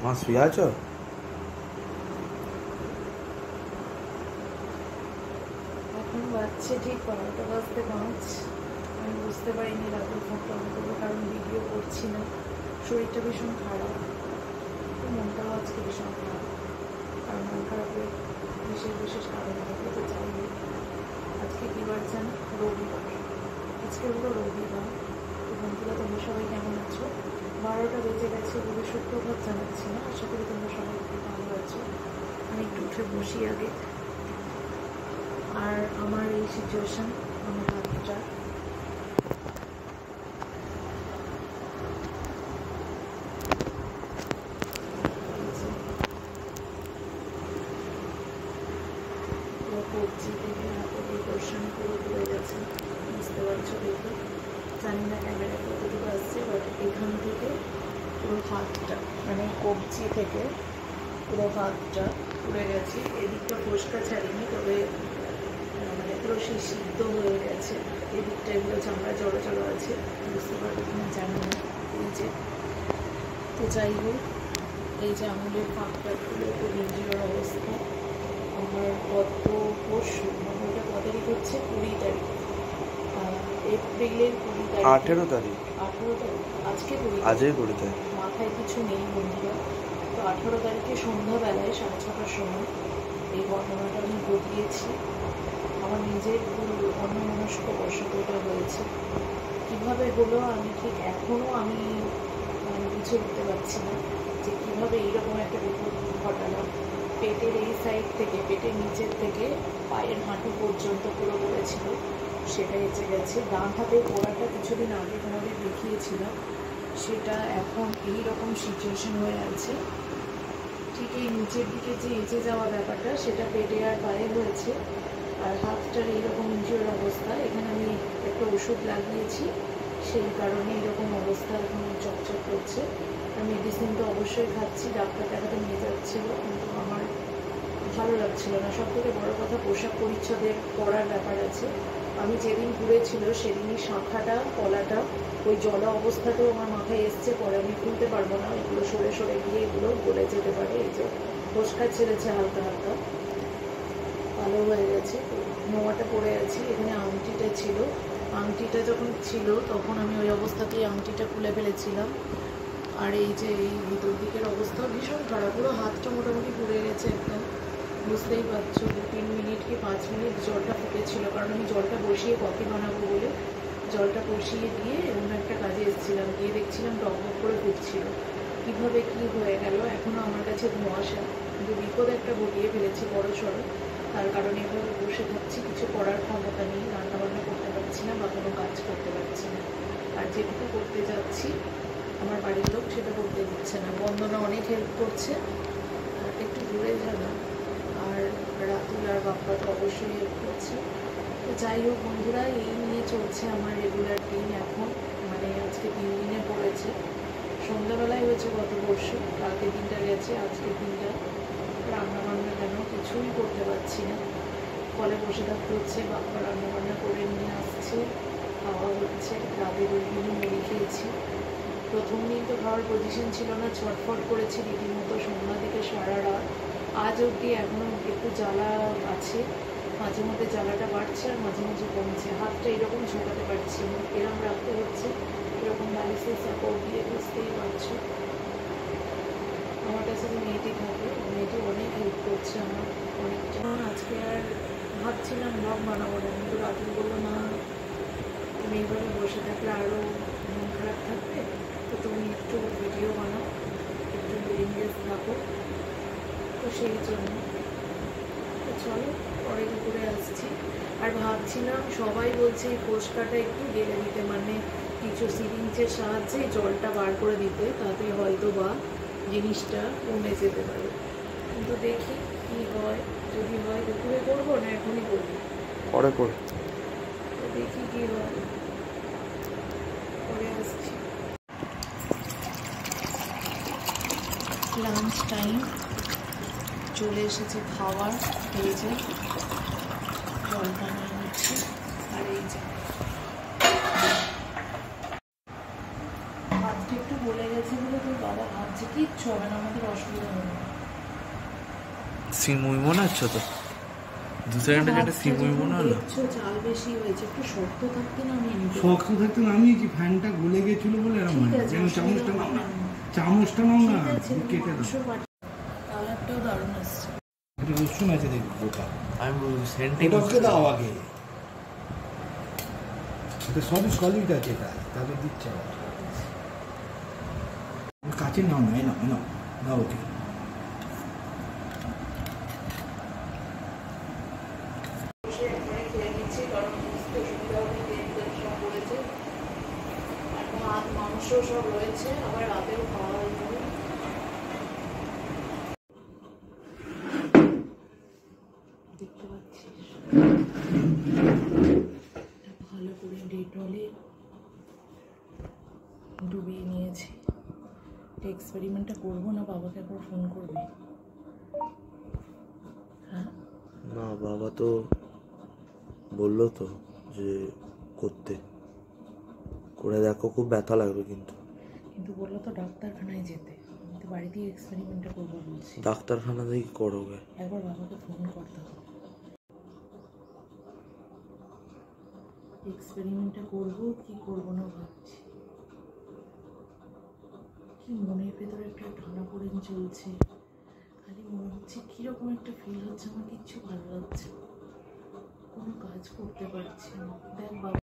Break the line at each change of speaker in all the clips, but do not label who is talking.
মা শুয়ে আছো?
এখন বাজছে ঠিক 12টা বাজতে 5। আমি বুঝতে পারিনি রাতের ফোনটা অন করবো, কারণ ভিডিও করছি না। শরীরটা ভীষণ খারাপ, মনটাও আজকে ভীষণ খারাপ। আর মন খারাপের বিশেষ কারণ থাকে তো যাই হোক। আজকে কী বার জানি? রবিবার। আজকে হলো রবিবার। তো বন্ধুরা, তোমরা সবাই কেমন আছো? 12টা বেজে গেছে বলে সুপ্রভাত জানাচ্ছি না, আশা করি তোমরা সবাই খুব ভালো আছো। আমি একটু উঠে বসি আগে। আর আমার এই সিচুয়েশন, আমার হাতটা কবজি থেকে হাতে পোর্শন পুরো ঘুরে গেছে, বুঝতে পারছো দেখে। জানি না ক্যামেরা কতটুকু আসছে, বাট এখান থেকে পুরো হাতটা, মানে কবজি থেকে পুরো হাতটা পুড়ে গেছে। এদিকটা ফোসকা ছাড়িনি, তবে মানে পুরো সেই সিদ্ধ হয়ে গেছে। এদিকটা এগুলো চামড়া জড়ো জড়ো আছে, বুঝতে পারবো কিনা জানি না। এই যে, তো যাই হোক, এই যে আঙুলের ফাঁকটা খুলে খুব ইঞ্জিওর অবস্থা। আমার গত পরশু, মানে ওটা কত তারিখ হচ্ছে? 20 তারিখ, এপ্রিলের 20 তারিখ।
18 তারিখ।
18 তারিখ আজকে 20
আজই 20 তারিখ।
মাথায় কিছু নেই বন্ধুরা। তো 18 তারিখে সন্ধ্যাবেলায় 6:30টার সময় এই ঘটনাটা আমি ঘটিয়েছি। আমার নিজের ভুল, অন্যমনস্ক বশতটা হয়েছে। কীভাবে হলো আমি ঠিক এখনও আমি বুঝে উঠতে পারছি না যে কীভাবে এইরকম একটা বিপদ ঘটালাম। পেটের এই সাইড থেকে, পেটের নিচের থেকে পায়ের হাঁটু পর্যন্ত পুরো পড়েছিল, সেটা এসে গেছে। ডান হাতের পোড়াটা কিছুদিন আগে তোমাদের দেখিয়েছিলাম, সেটা এখন এই রকম সিচুয়েশন হয়ে আছে। ঠিক এই নিচের দিকে যে এঁচে যাওয়া ব্যাপারটা, সেটা পেটে আর পায়ে হয়েছে। আর হাতটার এইরকম ইনজিওর অবস্থা। এখানে আমি একটা ওষুধ লাগিয়েছি, সেই কারণে এরকম অবস্থা এখন চকচক করছে। আর মেডিসিন তো অবশ্যই খাচ্ছি, ডাক্তার দেখাতে নিয়ে যাচ্ছিল, কিন্তু আমার ভালো লাগছিল না। সব থেকে বড়ো কথা, পোশাক পরিচ্ছদের পরার ব্যাপার আছে। আমি যেদিন ঘুরেছিল সেদিনই শাঁখাটা, কলাটা, ওই জলা অবস্থাতেও আমার মাথায় এসছে। পরে আমি খুলতে পারবো না, এগুলো সরে সরে গিয়ে এগুলো গলে যেতে পারে। এই যে ফোসকা ছেড়েছে হালকা হালকা, ভালো হয়ে গেছে। নোয়াটা পড়ে আছি। এখানে আংটিটা ছিল, আংটিটা যখন ছিল তখন আমি ওই অবস্থাতেই আংটিটা খুলে ফেলেছিলাম। আর এই যে এই ভিতর দিকের অবস্থা ভীষণ খারাপ, পুরো হাতটা মোটামুটি পুড়ে গেছে একদম। বুঝতেই পারছো, 2-3 মিনিট কি 5 মিনিট জলটা ফুটেছিল, কারণ আমি জলটা বসিয়ে কফি বানাবো বলে জলটা বসিয়ে দিয়ে অন্য একটা কাজে এসেছিলাম। গিয়ে দেখছিলাম টকবক করে ফুটছিল। কীভাবে কী হয়ে গেল এখনও আমার কাছে ধোঁয়াশা। কিন্তু বিপদ একটা ঘটিয়ে ফেলেছি বড় সড়ো। তার কারণে এভাবে বসে থাকছি, কিছু করার ক্ষমতা নেই, রান্নাবান্না করতে পারছি না বা কোনো কাজ করতে পারছি না। আর যেটুকু করতে যাচ্ছি আমার বাড়ির লোক সেটা করতে দিচ্ছে না। বন্দনা অনেক হেল্প করছে, একটু ঘুরে যাবে। আর রাতুল আর বাপ্পা তো অবশ্যই হেল্প করছে। তো যাই হোক বন্ধুরা, এই নিয়ে চলছে আমার রেগুলার দিন এখন। মানে আজকে 3 দিনে পড়েছে। সন্ধ্যাবেলায় হয়েছে গত পরশু, কালকে দিনটা গেছে, আজকে দিনটা। রান্নাবান্না কেন কিছুই করতে পারছি না, ফলে বসে থাকতে হচ্ছে। বাপ্পা রান্নাবান্না করে নিয়ে আসছে, খাওয়া হচ্ছে। রাতে 2 দিনই মুড়ি খেয়েছি। প্রথম দিন তো খাওয়ার পজিশন ছিল না, ছটফট করেছি রীতিমতো সন্ধ্যা থেকে সারা রাত। আজ অবধি এখনও একটু জ্বালা আছে, মাঝে মধ্যে জ্বালাটা বাড়ছে আর মাঝে মাঝে কমছে। হাতটা এরকম ঝোঁকাতে পারছি না, এরকম রাখতে হচ্ছে, এরকম বালিশের সাপোর্ট দিয়ে। বুঝতেই পারছো আমার কাছে যে মেয়েটি থাকে, মেয়েটি অনেক হেল্প করছে আমার অনেকটা। আজকে আর ভাবছিলাম ব্লগ বানাবো না, কিন্তু রাতুল বললো না, তুমি এইভাবে বসে থাকলে আরও মন খারাপ থাকবে, তো তুমি একটু ভিডিও বানাও, একটু এনগেজ থাকো। তো সেই জন্য তো চলো, পরে দুপুরে আসছি। আর ভাবছিলাম, সবাই বলছে এই ফোসকাটা একটু গেলে দিতে, মানে কিছু সিরিঞ্জের সাহায্যে জলটা বার করে দিতে, তাতে হয়তো বা জিনিসটা কমে যেতে পারে। কিন্তু দেখি কী হয়, যদি হয় দুপুরে করবো না এখনই করবো,
পরে কর।
তো দেখি কী হয়, পরে আসছি। লাঞ্চ টাইম চলে এসেছে, খাওয়ার। এই যে জলটা নিয়ে নিচ্ছি, আর এই যে হাতটা একটু বলে গেছে বলে তোর বাবা ভাবছে কিচ্ছু হবে না, আমাদের অসুবিধা হবে না।
সিমুই মনে হচ্ছে তো, দু সেকেন্ডে যেটা সিমুই মনে হলো।
চাল বেশি হয়েছে, একটু শক্ত থাকতে নামিয়ে নিতে।
শক্ত থাকতে নামিয়েছি, ফ্যানটা গলে গেছিল বলে এরকম হয়। যেন চামচটা নাও না, চামচটা নাও না, কেটে দাও।
কালারটাও দারুণ আসছে।
এটা রসুন আছে দেখি বোকা,
আমি সেন্টি
ওটাকে দাও আগে। এটা সবই সলিড আছে, এটা তাহলে দিচ্ছে আবার। কাছে নাও না, নাও নাও নাও ওকে।
মাংস সব রয়েছে, আবার রাতেও খাওয়া হয়ে যাবে। দেখতে পাচ্ছিস ভালো করে ডেটলে ডুবিয়ে নিয়েছি। এক্সপেরিমেন্টটা করবো না, বাবাকে একবার ফোন করবি? হ্যাঁ
না, বাবা তো বললো তো যে করতে, করে দেখো, খুব ব্যথা লাগবে কিন্তু।
কিন্তু বললো তো ডাক্তারখানায় যেতে, আমি তো বাড়িতেই এক্সপেরিমেন্টটা করবো বলছি।
ডাক্তারখানাতেই করবে,
একবার বাবাকে ফোন করতে হবে। এক্সপেরিমেন্টটা করবো কি করবো না ভাবছি। কি মনের ভেতরে একটা টানাপোড়েন চলছে, খালি মনে হচ্ছে কিরকম একটা ফিল হচ্ছে, আমার কিচ্ছু ভালো লাগছে না, কোনো কাজ করতে পারছি না। দেখ বাবা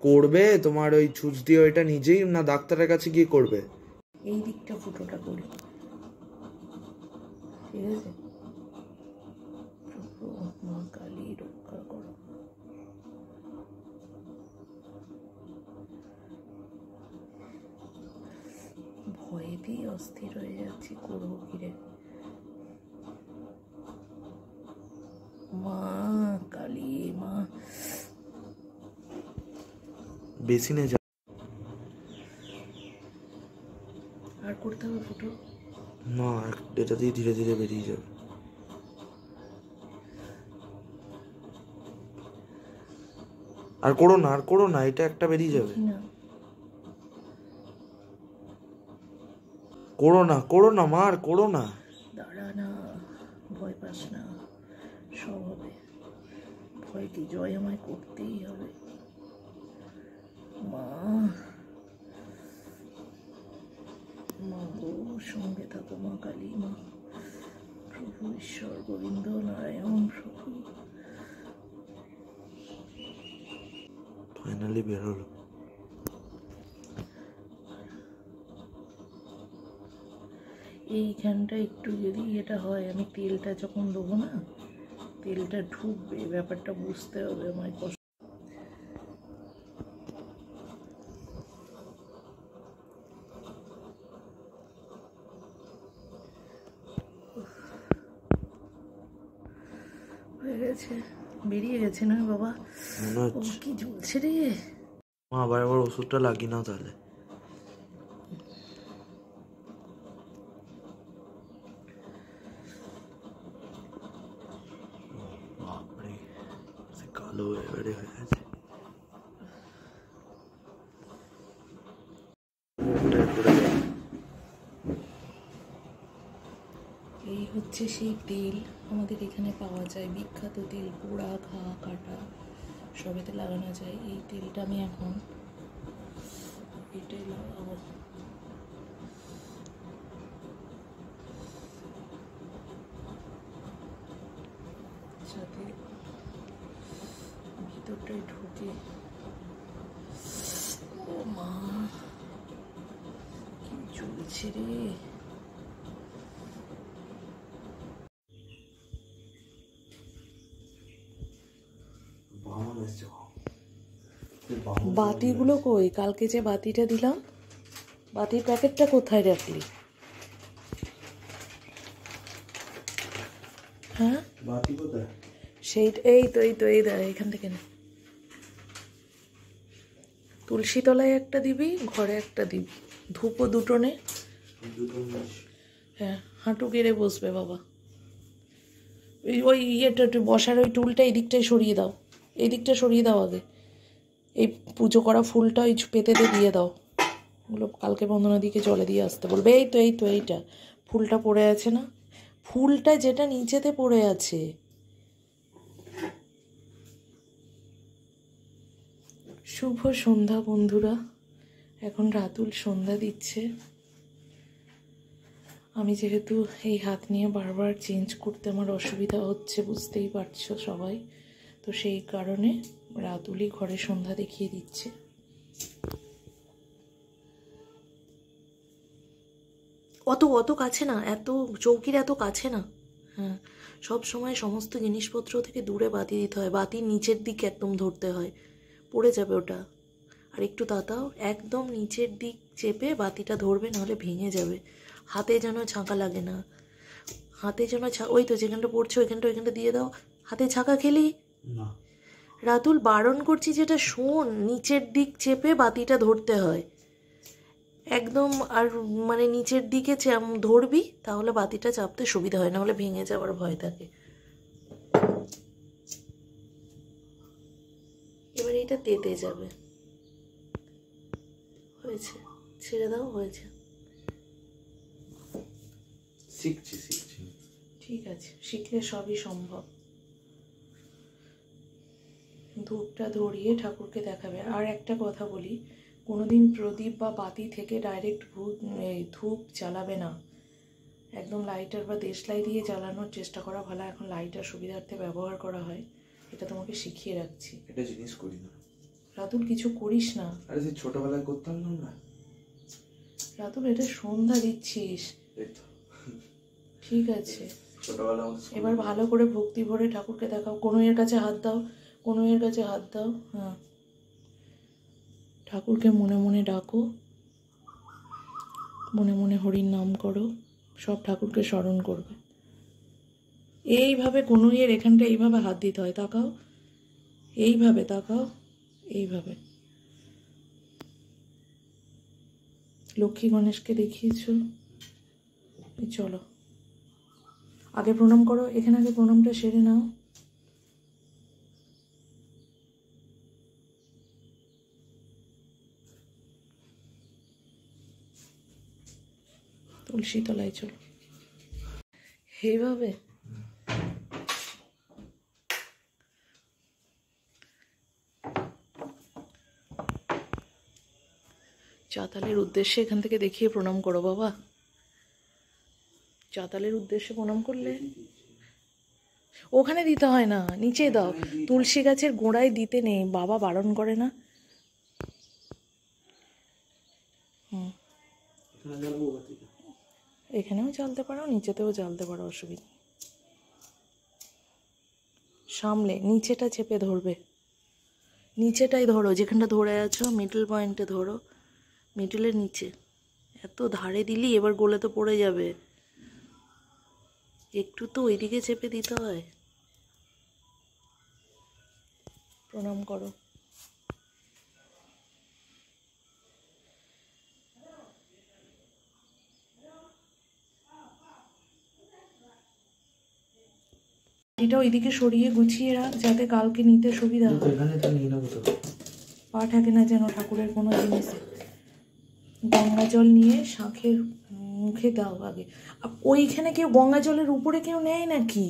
করবে তোমার ওই ছুঁচ দিয়ে ওইটা নিজেই, না ডাক্তারের কাছে গিয়ে করবে?
এই দিকটা ফুটোটা করি, ঠিক আছে? মা কালী রক্ষা করো। ভয়েতেই অস্থির হয়ে যাচ্ছি, করবো কিরে। মা কালী, মা
বেসিনে যা।
আর করতে হবে ফুটো?
না, এটা দিয়ে ধীরে ধীরে বেরিয়ে যাবে। আর করো না, আর করো না, এটা একটা বেরিয়ে যাবে।
না
করো না, করো না মা, আর করো না।
দাঁড়া না, ভয় পাস না, সব হবে। ভয়কে জয় আমায় করতেই হবে। মা, মা গো, সঙ্গে থাকো মা কালী, মা প্রভু ঈশ্বর গোবিন্দ নারায়ণ প্রভু।
ফাইনালি বেরোলো।
এইখানটা একটু যদি এটা হয়, আমি তেলটা যখন দেবো না, তেলটা ঢুকবে, ব্যাপারটা বুঝতে হবে আমায়। কষ্ট হয়ে গেছে, বেরিয়ে গেছে না বাবা?
মনে হচ্ছে
কি জ্বলছে রে।
মা, আবার আবার ওষুধটা লাগিয়ে নাও তাহলে। বাপরে, কালো এবারে হয়ে গেছে।
এই হচ্ছে সেই তেল, আমাদের এখানে পাওয়া যায়, বিখ্যাত তেল, পোড়া ঘা কাটা সবেতে লাগানো যায়। এই তেলটা আমি এখন এটাই লাগাবো। যাতে ভিতরটাই ঢুকে। ও মা, কি চলছে রে। বাতিগুলো কই? কালকে যে বাতিটা দিলাম, বাতির প্যাকেটটা কোথায় রাখলি? হ্যাঁ,
বাতি কোথায়?
সেইটা এই তো এই দেখ, এখান থেকে না। তুলসী তলায় একটা দিবি, ঘরে একটা দিবি, ধূপও দুটো নে। হ্যাঁ, হাঁটু গেড়ে বসবে বাবা। ওই ইয়েটা বসার ওই টুলটা এই দিকটায় সরিয়ে দাও, এই দিকটা সরিয়ে দাও আগে। এই পুজো করা ফুলটা ওই পেতেতে দিয়ে দাও। ওগুলো কালকে বন্দনা দিকে জলে দিয়ে আসতে বলবে। এই তো এইটা ফুলটা পড়ে আছে না, ফুলটা যেটা নিচেতে পড়ে আছে। শুভ সন্ধ্যা বন্ধুরা, এখন রাতুল সন্ধ্যা দিচ্ছে। আমি যেহেতু এই হাত নিয়ে বারবার চেঞ্জ করতে আমার অসুবিধা হচ্ছে, বুঝতেই পারছো সবাই, তো সেই কারণে রাতুলই ঘরে সন্ধ্যা দেখিয়ে দিচ্ছে। অত কাছে না, এত চৌকির এত কাছে না। হ্যাঁ, সব সময় সমস্ত জিনিসপত্র থেকে দূরে বাতি দিতে হয়, বাতির নিচের দিকে একদম ধরতে হয়, পড়ে যাবে ওটা। আর একটু তাতাও, একদম নিচের দিক চেপে বাতিটা ধরবে, নাহলে ভেঙে যাবে। হাতে যেন ছাঁকা লাগে না, হাতে যেন ওই তো যেখানটা পড়ছে ওইখানটা দিয়ে দাও। হাতে ছাঁকা খেলি
না
রাতুল, বারণ করছি যেটা শোন, নিচের দিক চেপে বাতিটা ধরতে হয় একদম। আর মানে নিচের দিকে ধরবি, তাহলে বাতিটা চাপতে সুবিধা হয়, নাহলে ভেঙে যাওয়ার ভয় থাকে। এবার এটা তেতে যাবে, হয়েছে, ছেড়ে দাও, হয়েছে।
শিখছি
ঠিক আছে, শিখলে সবই সম্ভব। ধূপটা ধরিয়ে ঠাকুরকে দেখাবে। আর একটা কথা বলি, কোনোদিন প্রদীপ বা বাতি থেকে ডাইরেক্ট ধূপ জ্বালাবে না, একদম লাইটার বা দেশলাই দিয়ে জ্বালানোর চেষ্টা করা ভালো। এখন লাইটার সুবিধার্থে ব্যবহার করা হয়, এটা তোমাকে শিখিয়ে রাখছি।
এটা জিনিস করি না
রাতুল, কিছু করিস না।
আরে সেই ছোটবেলায় করতাম না
রাতুল, এটা সন্ধ্যা দিচ্ছিস, ঠিক আছে?
ছোটবেলা
এবার ভালো করে ভক্তি ভরে ঠাকুরকে দেখাও। কনুইয়ের কাছে হাত দাও, কনুইয়ের কাছে হাত দাও। হ্যাঁ, ঠাকুরকে মনে মনে ডাকো, মনে মনে হরির নাম করো, সব ঠাকুরকে স্মরণ করবে। এইভাবে কনুইয়ের এখানটা এইভাবে হাত দিতে হয়, তাকাও, এইভাবে তাকাও, এইভাবে। লক্ষ্মী গণেশকে দেখিয়েছো, চলো আগে প্রণাম করো, এখানে আগে প্রণামটা সেরে নাও। তুলসী তলায় চলো, এইভাবে। চাতালের উদ্দেশ্যে এখান থেকে দেখিয়ে প্রণাম করো বাবা। চাতালের উদ্দেশ্যে প্রণাম করলে ওখানে দিতে হয় না, নিচে দাও। তুলসী গাছের গোড়ায় দিতে নেই, বাবা বারণ করে না। এখানেও জ্বালতে পারো, নিচেতেও জ্বালতে পারো, অসুবিধা। সামলে নিচেটা চেপে ধরবে, নিচেটাই ধরো, যেখানটা ধরে আছো মিডল পয়েন্টে ধরো, মিডলের নিচে। এত ধারে দিলি এবার গলে তো পড়ে যাবে, একটু তো ওইদিকে চেপে দিতে হয়। প্রণাম করো। এটা ওইদিকে সরিয়ে গুছিয়ে রাখ, যাতে কালকে নিতে সুবিধা হয়। পা থাকে না যেন ঠাকুরের কোনো জিনিসে। গঙ্গা জল নিয়ে শাঁখের মুখে দাও আগে। ওইখানে কেউ গঙ্গা জলের উপরে কেউ নেয় নাকি?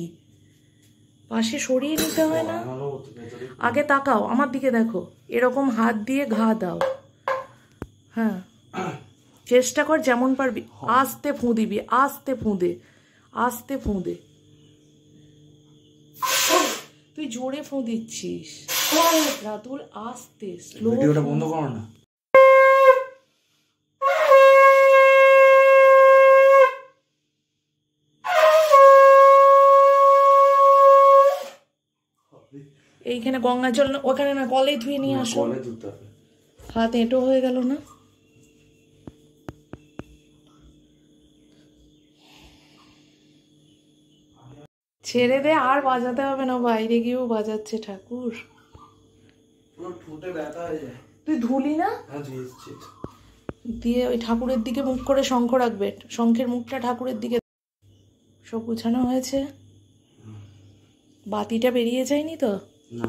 পাশে সরিয়ে নিতে হয় না? আগে তাকাও, আমার দিকে দেখো, এরকম হাত দিয়ে ঘা দাও। হ্যাঁ, চেষ্টা কর যেমন পারবি, আস্তে ফুঁ দিবি, আস্তে ফুঁদে, আস্তে ফুঁদে। তুই জোরে ফুঁ দিচ্ছিস রাতুল, আস্তে, স্লো।
ভিডিওটা বন্ধ করো না।
এইখানে গঙ্গা জল ওখানে না, কলে ধুয়ে নিয়ে আসো। হাত এঁটো হয়ে গেল না? ছেড়ে দে, আর বাজাতে হবে না, বাইরে গিয়েও বাজাচ্ছে ঠাকুর। তুই ধুলি না? দিয়ে ওই ঠাকুরের দিকে মুখ করে শঙ্খ রাখবে, শঙ্খের মুখটা ঠাকুরের দিকে। সব গুছানো হয়েছে? বাতিটা বেরিয়ে যায়নি তো?
না।